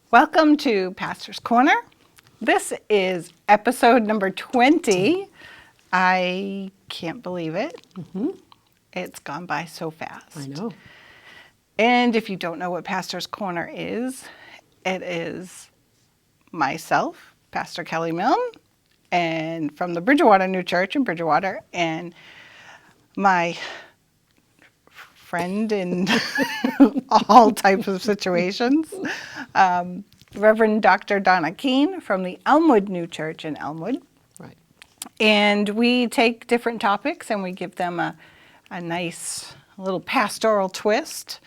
Welcome to Pastor's Corner. This is episode number 20. I can't believe it. It's gone by so fast. I know. And if you don't know what Pastor's Corner is, it is myself, Pastor Kelly Milne, and from the Bridgewater New Church in Bridgewater, and my friend in all types of situations, Reverend Dr. Donna from the Elmwood New Church in Elmwood. Right. And we take different topics and we give them a nice little pastoral twist.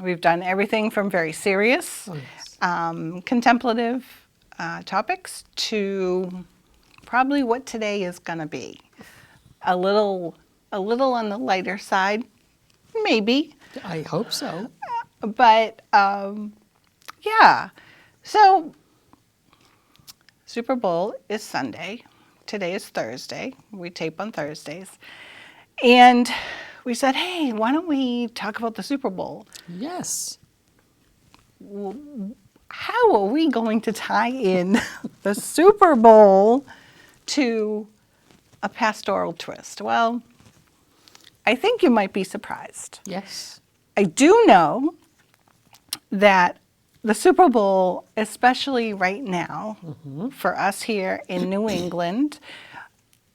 We've done everything from very serious, contemplative topics to probably what today is going to be. A little on the lighter side, maybe. I hope so. But, yeah. So, Super Bowl is Sunday. Today is Thursday. We tape on Thursdays. And we said, hey, why don't we talk about the Super Bowl? Yes. How are we going to tie in the Super Bowl to a pastoral twist? Well, I think you might be surprised. Yes. I do know that the Super Bowl, especially right now, for us here in New England,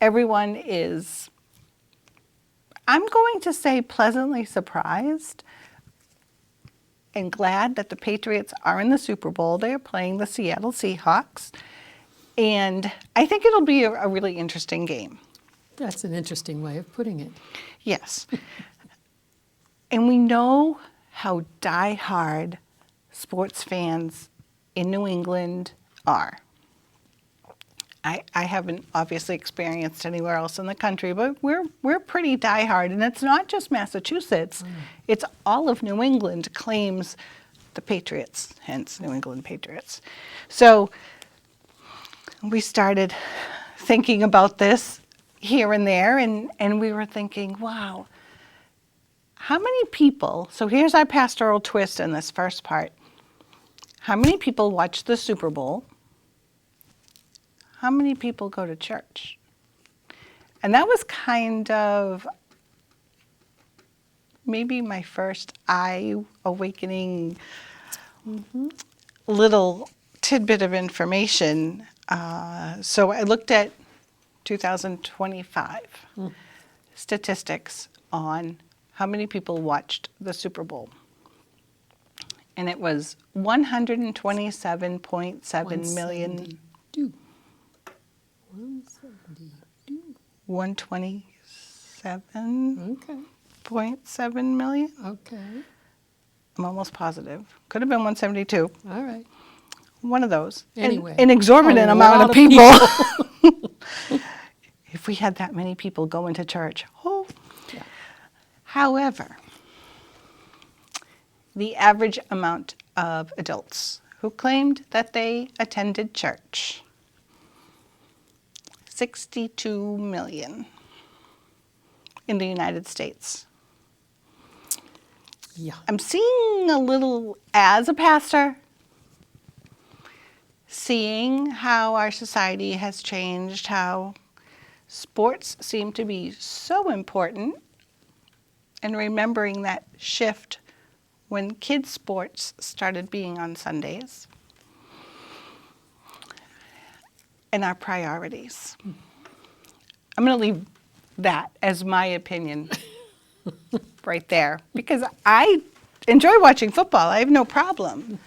everyone is, I'm going to say, pleasantly surprised and glad that the Patriots are in the Super Bowl. They are playing the Seattle Seahawks. And I think it'll be a really interesting game. That's an interesting way of putting it. Yes. And we know how diehard sports fans in New England are. I haven't obviously experienced anywhere else in the country, but we're pretty diehard, and it's not just Massachusetts. It's all of New England claims the Patriots, hence New England Patriots. So we started thinking about this here and there, and we were thinking, wow, how many people, so here's our pastoral twist in this first part. How many people watch the Super Bowl? How many people go to church? And that was kind of maybe my first eye-awakening little tidbit of information. So I looked at 2025 statistics on how many people watched the Super Bowl. And it was 127.7 million. 127.7 million? Okay. I'm almost positive. Could have been 172. All right. One of those. Anyway. An exorbitant amount of people. If we had that many people going to church. Oh. Yeah. However, the average amount of adults who claimed that they attended church, 62 million in the United States. Yeah. I'm seeing a little, as a pastor, seeing how our society has changed, how sports seem to be so important, and remembering that shift when kids' sports started being on Sundays, and our priorities. I'm going to leave that as my opinion right there, because I enjoy watching football. I have no problem.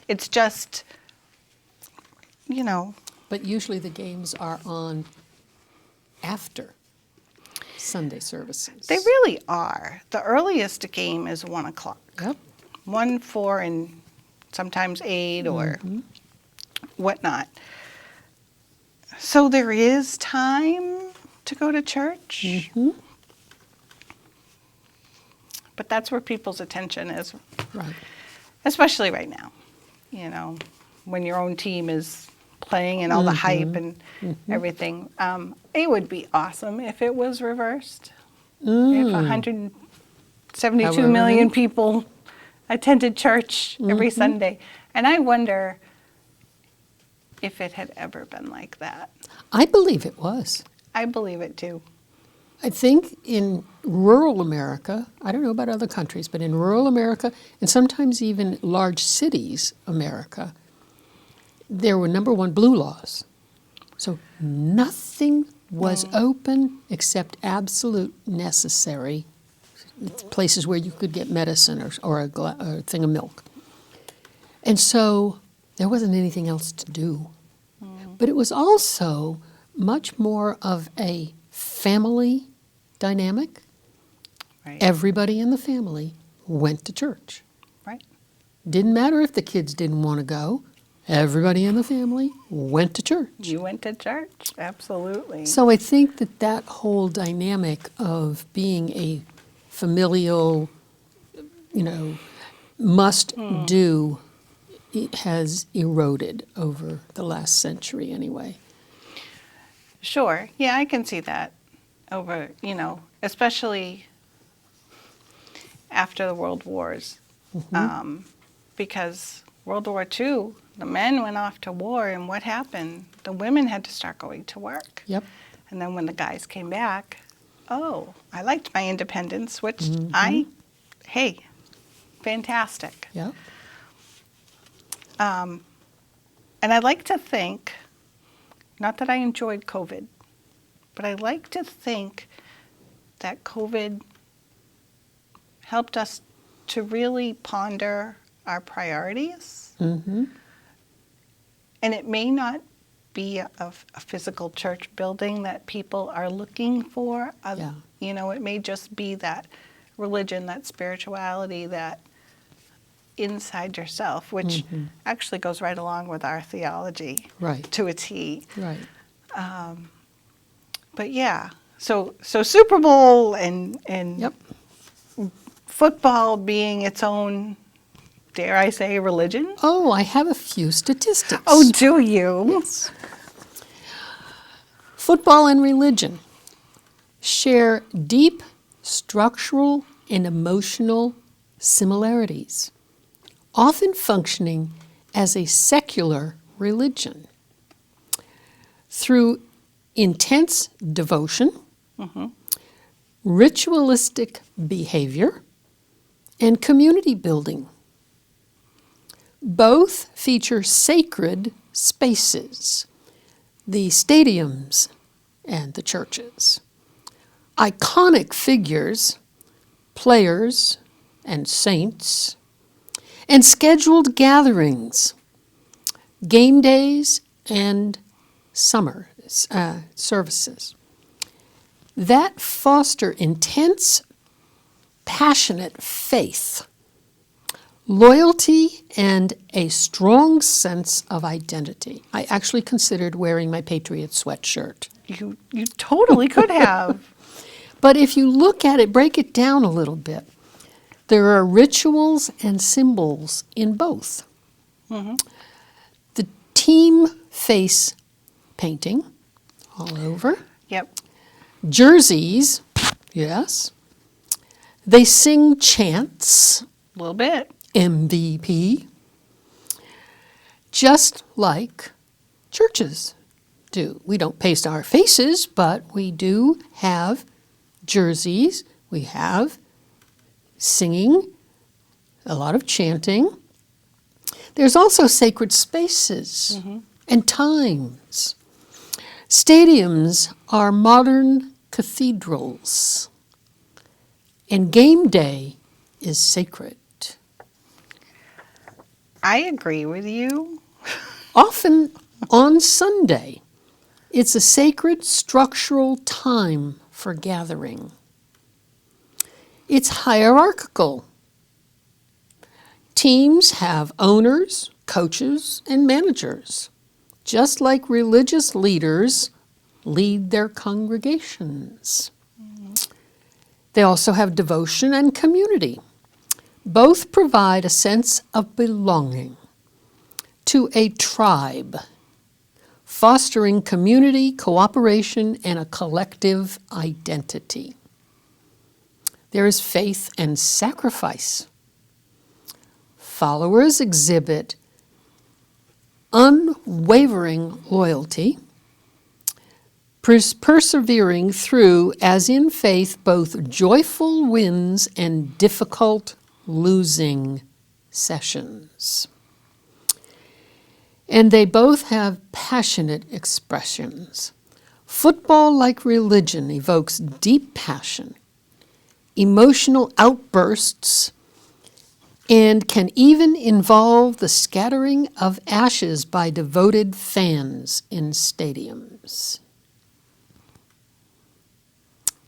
It's just, you know. But usually the games are on after Sunday services. They really are. The earliest game is 1 o'clock. Yep. 1, 4, and sometimes 8 or whatnot. So there is time to go to church. But that's where people's attention is, Right. especially right now. You know, when your own team is playing and all the hype and everything. It would be awesome if it was reversed. If 172 million people attended church every Sunday. And I wonder if it had ever been like that. I believe it was. I believe it too. I think in rural America, I don't know about other countries, but in rural America, and sometimes even large cities America, there were, number one, blue laws. So nothing was open except absolute necessary places where you could get medicine or a thing of milk. And so there wasn't anything else to do. But it was also much more of a family dynamic. Right. Everybody in the family went to church. Right. Didn't matter if the kids didn't want to go. Everybody in the family went to church. You went to church, absolutely. So I think that that whole dynamic of being a familial, must do, it has eroded over the last century anyway. Sure. Yeah, I can see that over, especially after the World Wars. Because World War II, the men went off to war, and what happened? The women had to start going to work. Yep. And then when the guys came back, I liked my independence, which hey, fantastic. Yep. And I like to think, not that I enjoyed COVID, but I like to think that COVID helped us to really ponder our priorities. Mm-hmm. And it may not be a physical church building that people are looking for. Yeah. It may just be that religion, that spirituality, that inside yourself, which actually goes right along with our theology Right. to a T. Right. But yeah, so Super Bowl and Yep. football being its own, dare I say, religion. Oh, I have a few statistics. Oh, do you? Yes. Football and religion share deep structural and emotional similarities, often functioning as a secular religion. Through intense devotion, ritualistic behavior, and community building. Both feature sacred spaces, the stadiums and the churches. Iconic figures, players and saints, and scheduled gatherings, game days and summer services that foster intense, passionate faith, loyalty, and a strong sense of identity. I actually considered wearing my Patriot sweatshirt. You totally could have. But if you look at it, break it down a little bit, there are rituals and symbols in both. The team face painting all over. Yep. Jerseys, yes. They sing chants, A little bit. MVP, just like churches do. We don't paste our faces, but we do have jerseys. We have singing, a lot of chanting. There's also sacred spaces and times. Stadiums are modern cathedrals, and game day is sacred. I agree with you. Often on Sunday, it's a sacred structural time for gathering. It's hierarchical. Teams have owners, coaches, and managers, just like religious leaders lead their congregations. They also have devotion and community. Both provide a sense of belonging to a tribe, fostering community, cooperation, and a collective identity. There is faith and sacrifice. Followers exhibit unwavering loyalty, persevering through, as in faith, both joyful wins and difficult losing sessions. And they both have passionate expressions. Football, like religion, evokes deep passion, emotional outbursts, and can even involve the scattering of ashes by devoted fans in stadiums.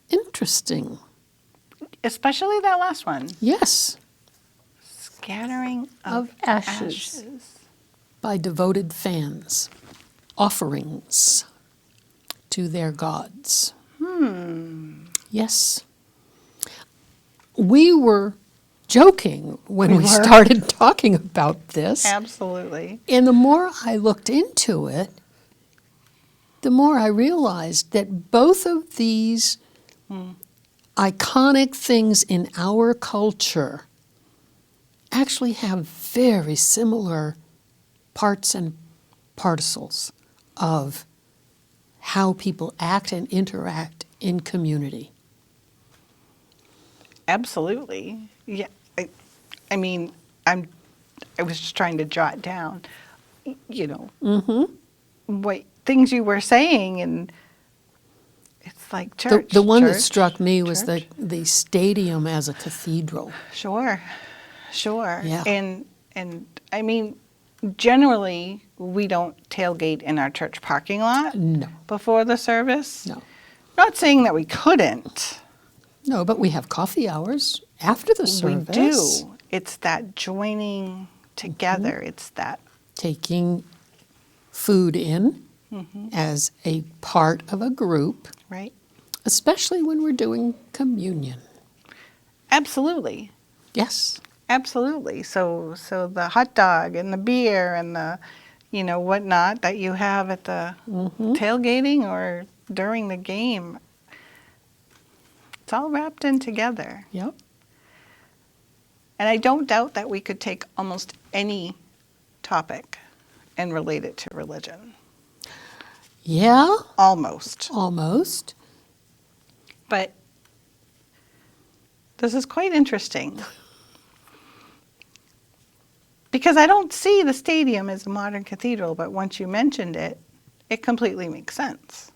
Interesting. Especially that last one. Yes, Scattering of of ashes. ashes. By devoted fans, offerings to their gods. Yes. We were joking when we were. started talking about this. Absolutely. And the more I looked into it, the more I realized that both of these iconic things in our culture actually have very similar parts and parcels of how people act and interact in community. Absolutely. Yeah. I mean, I was just trying to jot down, you know, what things you were saying, and it's like church. The one that church, struck me was church. the stadium as a cathedral. Sure. Yeah. And I mean, generally we don't tailgate in our church parking lot No. before the service. No. Not saying that we couldn't. No, but we have coffee hours after the service. We do. It's that joining together. It's that Taking food in as a part of a group, right. especially when we're doing communion. Absolutely. Yes. Absolutely. So the hot dog and the beer and the, you know, whatnot that you have at the tailgating or during the game, it's all wrapped in together. Yep. And I don't doubt that we could take almost any topic and relate it to religion. Yeah, Almost. almost. But this is quite interesting. Because I don't see the stadium as a modern cathedral, but once you mentioned it, it completely makes sense.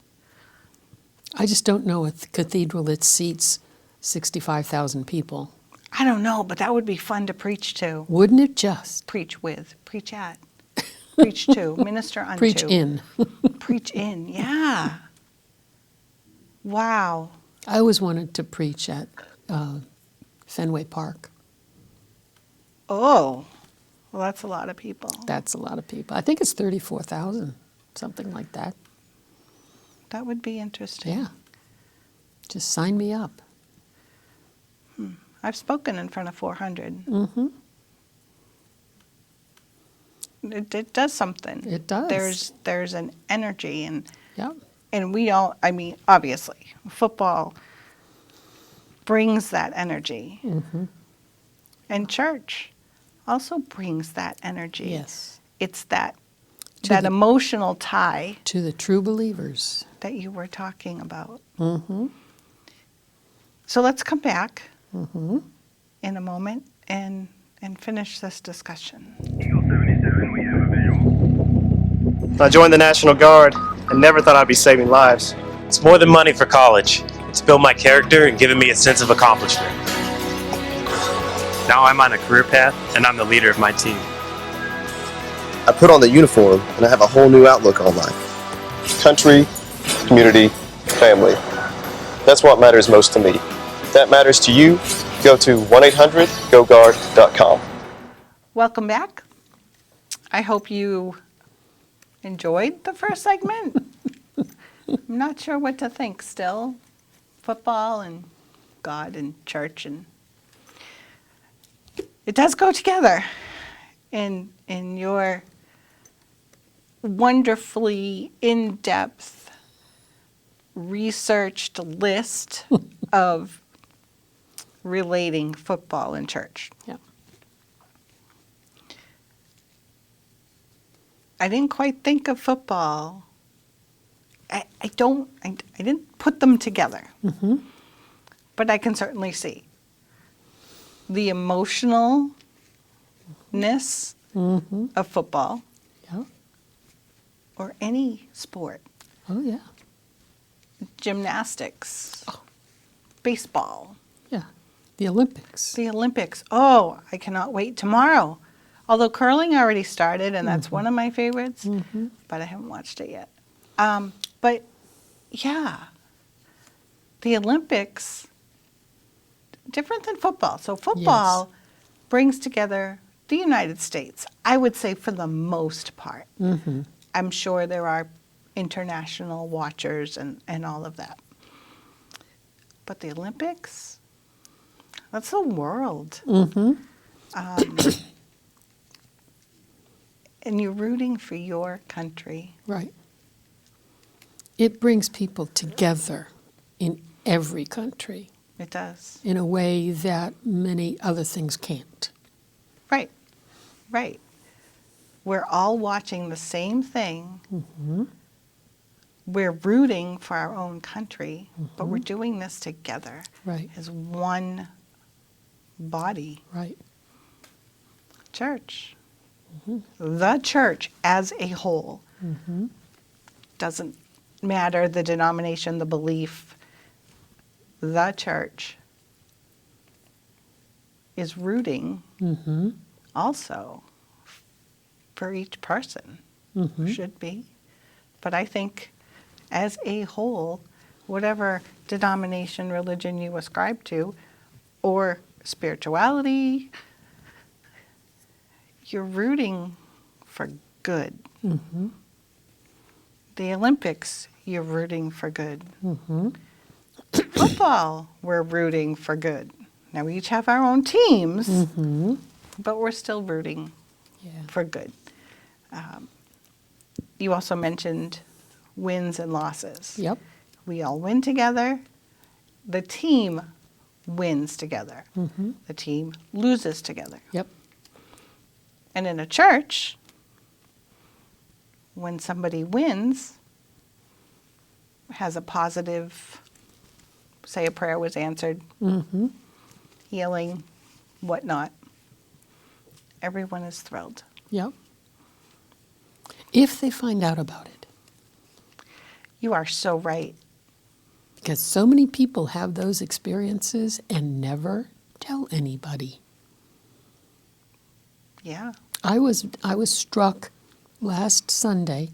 I just don't know a cathedral that seats 65,000 people. I don't know, but that would be fun to preach to. Wouldn't it just? Preach with, preach at, preach to, minister unto. Preach in. Preach in, yeah. Wow. I always wanted to preach at Fenway Park. Oh, well, that's a lot of people. That's a lot of people. I think it's 34,000, something like that. That would be interesting. Yeah. Just sign me up. I've spoken in front of 400. Mm-hmm. It does something. It does. There's an energy, Yep. and we don't, I mean, obviously, football brings that energy. And church also brings that energy. Yes. It's that To that the- emotional tie To the true believers. that you were talking about. Mm-hmm. So let's come back in a moment and finish this discussion. Eagle 77, we have a visual. I joined the National Guard and never thought I'd be saving lives. It's more than money for college. It's built my character and given me a sense of accomplishment. Now I'm on a career path and I'm the leader of my team. I put on the uniform and I have a whole new outlook on life. Country, community, family. That's what matters most to me. If that matters to you, go to 1-800-GO-GUARD.com. Welcome back. I hope you enjoyed the first segment. I'm not sure what to think still. Football and God and church, and it does go together in your wonderfully in-depth researched list of relating football and church. Yep. I didn't quite think of football. I didn't put them together. But I can certainly see the emotionalness of football Yeah. or any sport. Oh, yeah. Gymnastics, baseball, Yeah. The Olympics. the Olympics. Oh, I cannot wait tomorrow. Although curling already started, and that's one of my favorites, but I haven't watched it yet. But yeah, the Olympics, different than football. So football brings together the United States, I would say, for the most part. I'm sure there are international watchers and all of that. But the Olympics, that's the world. And you're rooting for your country. Right. It brings people together in every country It does. in a way that many other things can't. Right, right. We're all watching the same thing. We're rooting for our own country, but we're doing this together Right. as one body. Right. Church. The church as a whole. Doesn't matter the denomination, the belief. The church is rooting also for each person. Should be. But I think as a whole, whatever denomination, religion you ascribe to, or spirituality, you're rooting for good. The Olympics, you're rooting for good. Football, we're rooting for good. Now, we each have our own teams, but we're still rooting Yeah. for good. You also mentioned wins and losses. Yep. We all win together. The team wins together. The team loses together. Yep. And in a church, when somebody wins, has a positive, say a prayer was answered, healing, whatnot, everyone is thrilled. Yep. If they find out about it. You are so right. Because so many people have those experiences and never tell anybody. Yeah. I was struck last Sunday.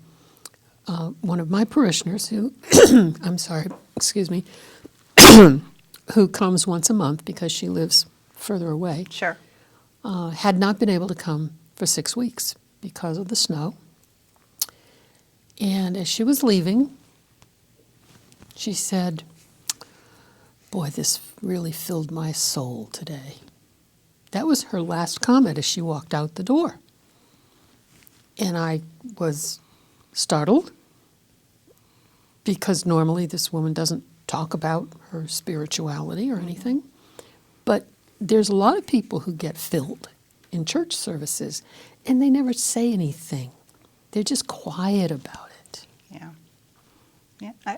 One of my parishioners who, I'm sorry, excuse me, who comes once a month because she lives further away, Sure. had not been able to come for 6 weeks because of the snow. And as she was leaving, she said, "Boy, this really filled my soul today." That was her last comment as she walked out the door. And I was startled because normally this woman doesn't talk about her spirituality or anything. But there's a lot of people who get filled in church services and they never say anything. They're just quiet about it. Yeah. Yeah.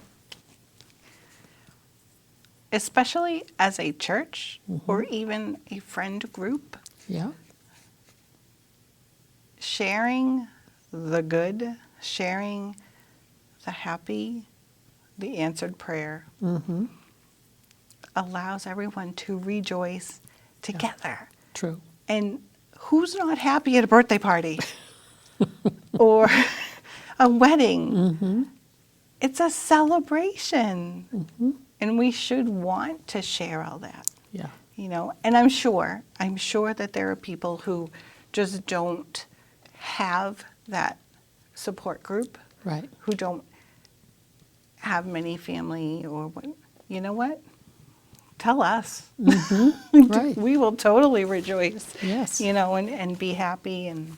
Especially as a church or even a friend group, Yeah. sharing the good, sharing the happy, the answered prayer allows everyone to rejoice together. True. And who's not happy at a birthday party or a wedding? It's a celebration. And we should want to share all that. Yeah. You know, and I'm sure that there are people who just don't have that support group, Right. who don't have many family or what. You know what? Tell us. Right. We will totally rejoice. Yes. You know, and be happy, and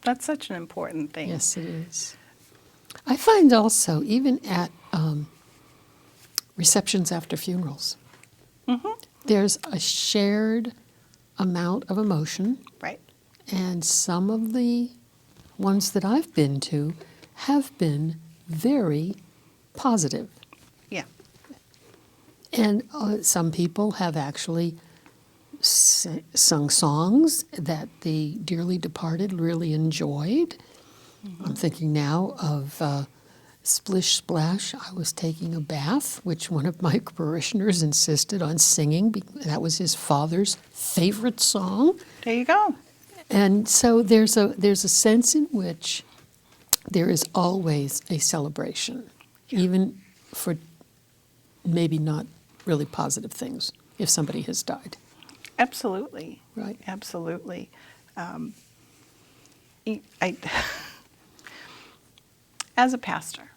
that's such an important thing. Yes, it is. I find also, even at receptions after funerals, there's a shared amount of emotion, Right. and some of the ones that I've been to have been very positive. Yeah. And some people have actually sung songs that the dearly departed really enjoyed. I'm thinking now of Splish Splash, I Was Taking a Bath, which one of my parishioners insisted on singing. That was his father's favorite song. There you go. And so there's a sense in which there is always a celebration, even for maybe not really positive things, if somebody has died. Absolutely. Right. Absolutely. As a pastor,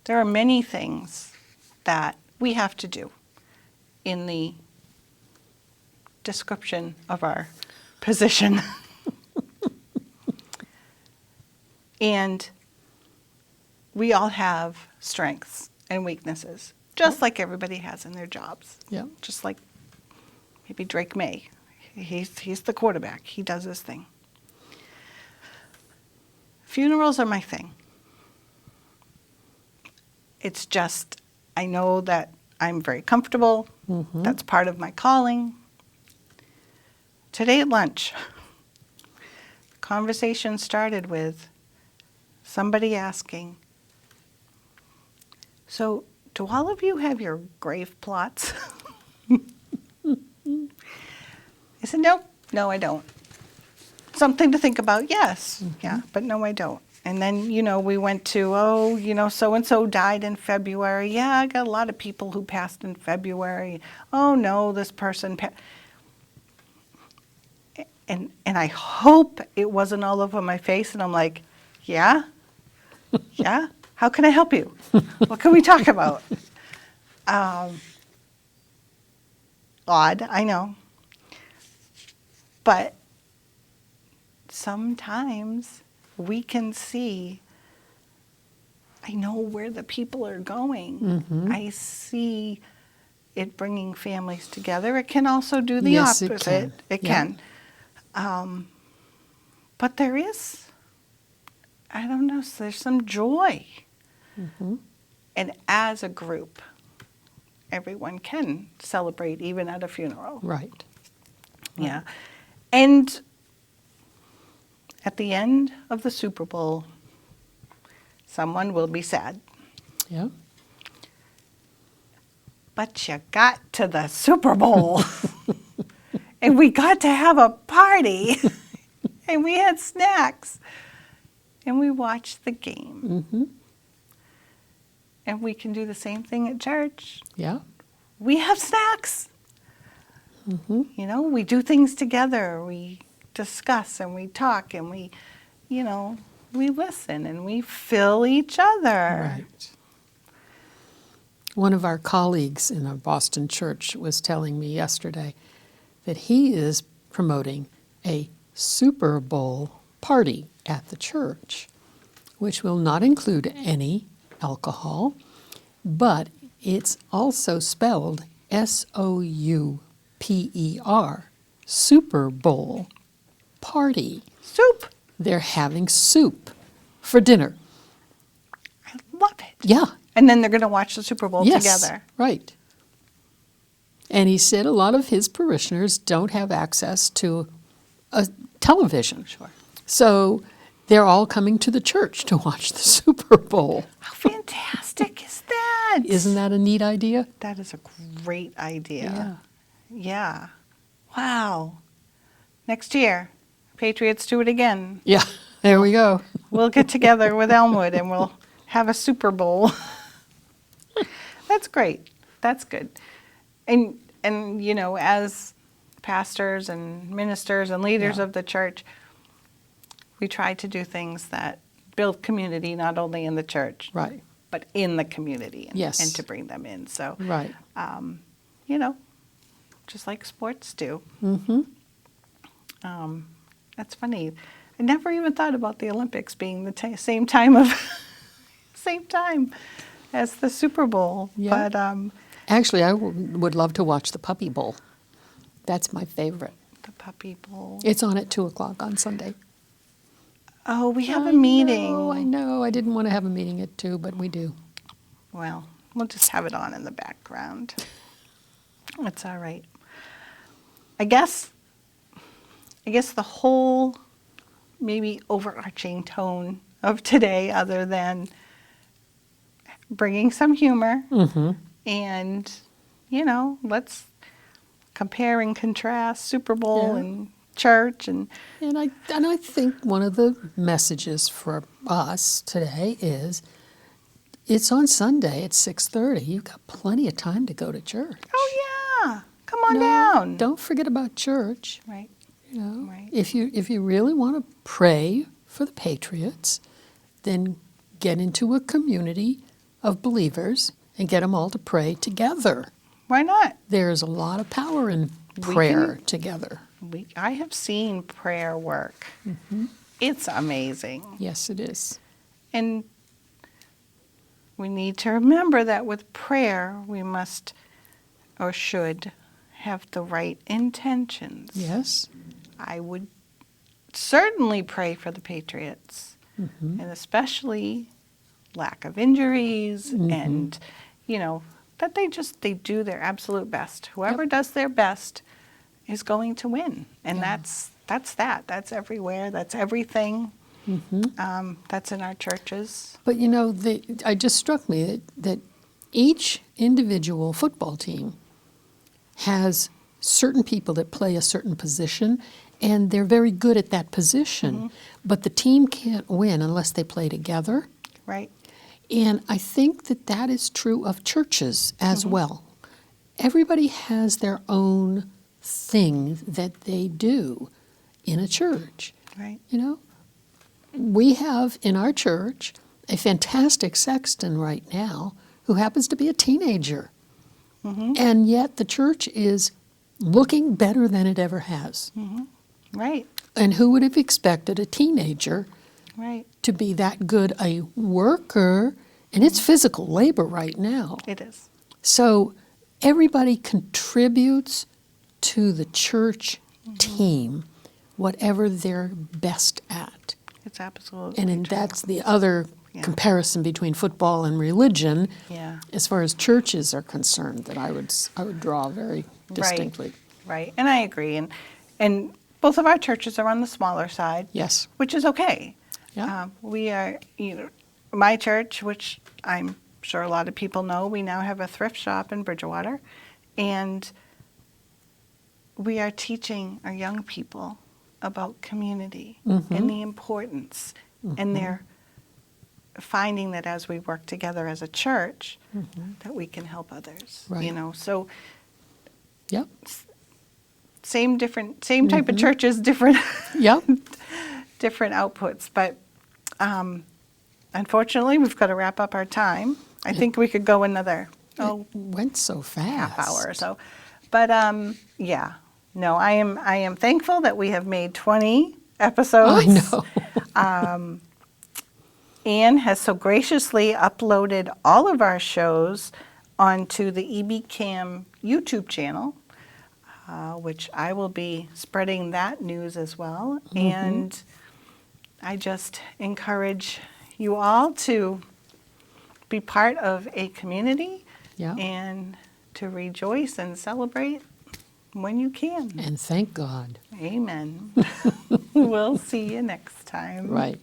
there are many things that we have to do in the description of our position. And we all have strengths and weaknesses, just like everybody has in their jobs. Yeah. Just like maybe Drake May. He's the quarterback. He does his thing. Funerals are my thing. It's just, I know that I'm very comfortable. That's part of my calling. Today at lunch, the conversation started with somebody asking, so do all of you have your grave plots? I said, nope, no, I don't. Something to think about, yes, yeah, but no, I don't. And then, we went to, so-and-so died in February. Yeah, I got a lot of people who passed in February. Oh, no, this person passed. And I hope it wasn't all over my face, and I'm like, yeah? Yeah? How can I help you? What can we talk about? Odd, I know. But sometimes we can see, I know where the people are going. I see it bringing families together. It can also do the Yes, it opposite. can. It Yeah. can. But there is, I don't know, so there's some joy. And as a group, everyone can celebrate even at a funeral. Right. Yeah. And at the end of the Super Bowl, someone will be sad. Yeah. But you got to the Super Bowl. And we got to have a party. And we had snacks. And we watched the game. And we can do the same thing at church. Yeah. We have snacks. We do things together. We discuss and we talk and we listen and we fill each other. Right. One of our colleagues in a Boston church was telling me yesterday that he is promoting a Super Bowl party at the church, which will not include any alcohol, but it's also spelled S-O-U-P-E-R, Super Bowl party. Soup. They're having soup for dinner. I love it. Yeah. And then they're going to watch the Super Bowl Yes, together. right. And he said a lot of his parishioners don't have access to a television. Sure. So they're all coming to the church to watch the Super Bowl. How fantastic is that? Isn't that a neat idea? That is a great idea. Yeah. Wow. Next year, Patriots do it again. Yeah, there we go. We'll get together with Elmwood and we'll have a Super Bowl. That's great. That's good. And as pastors and ministers and leaders Yeah. of the church, we try to do things that build community not only in the church, Right, but in the community and, Yes. and to bring them in. So, right. just like sports do. That's funny. I never even thought about the Olympics being the same time as the Super Bowl. Yeah. But Actually, I would love to watch the Puppy Bowl. That's my favorite. the Puppy Bowl. It's on at 2 o'clock on Sunday. Oh, we have I a meeting. I know. I didn't want to have a meeting at 2, but we do. Well, we'll just have it on in the background. It's all right. I guess the whole maybe overarching tone of today, other than bringing some humor and, let's compare and contrast Super Bowl Yeah. and church and And I think one of the messages for us today is it's on Sunday at 6:30. You've got plenty of time to go to church. oh yeah, come on No, down. Don't forget about church. Right. You know, Right. if you really want to pray for the Patriots, then get into a community of believers and get them all to pray together. Why not? There's a lot of power in We prayer can- together. I have seen prayer work. It's amazing. Yes, it is. And we need to remember that with prayer, we must or should have the right intentions. Yes. I would certainly pray for the Patriots, and especially lack of injuries and, that they do their absolute best. Whoever does their best is going to win. And that's that. That's everywhere. That's everything. That's in our churches. But it just struck me that each individual football team has certain people that play a certain position, and they're very good at that position. But the team can't win unless they play together. Right. And I think that is true of churches as well. Everybody has their own thing that they do in a church. Right. We have in our church a fantastic sexton right now who happens to be a teenager. And yet the church is looking better than it ever has. Right. And who would have expected a teenager Right. to be that good a worker? And it's physical labor right now. It is. So everybody contributes to the church team, whatever they're best at. It's absolutely And true. that's the other Yeah. comparison between football and religion, Yeah. as far as churches are concerned, that I would draw very distinctly. Right. And I agree. And both of our churches are on the smaller side. Yes. Which is okay. Yeah. We are, my church, which I'm sure a lot of people know, we now have a thrift shop in Bridgewater, and we are teaching our young people about community and the importance, and they're finding that as we work together as a church, that we can help others. Right. So Yep. same type of churches, different Yep. different outputs. But unfortunately, we've got to wrap up our time. I think we could go another Went so fast. half hour or so. But yeah, no, I am thankful that we have made 20 episodes. I know. Anne has so graciously uploaded all of our shows onto the EBCAM YouTube channel, which I will be spreading that news as well. And I just encourage you all to be part of a community Yeah. and to rejoice and celebrate when you can. And thank God. Amen. We'll see you next time. Right.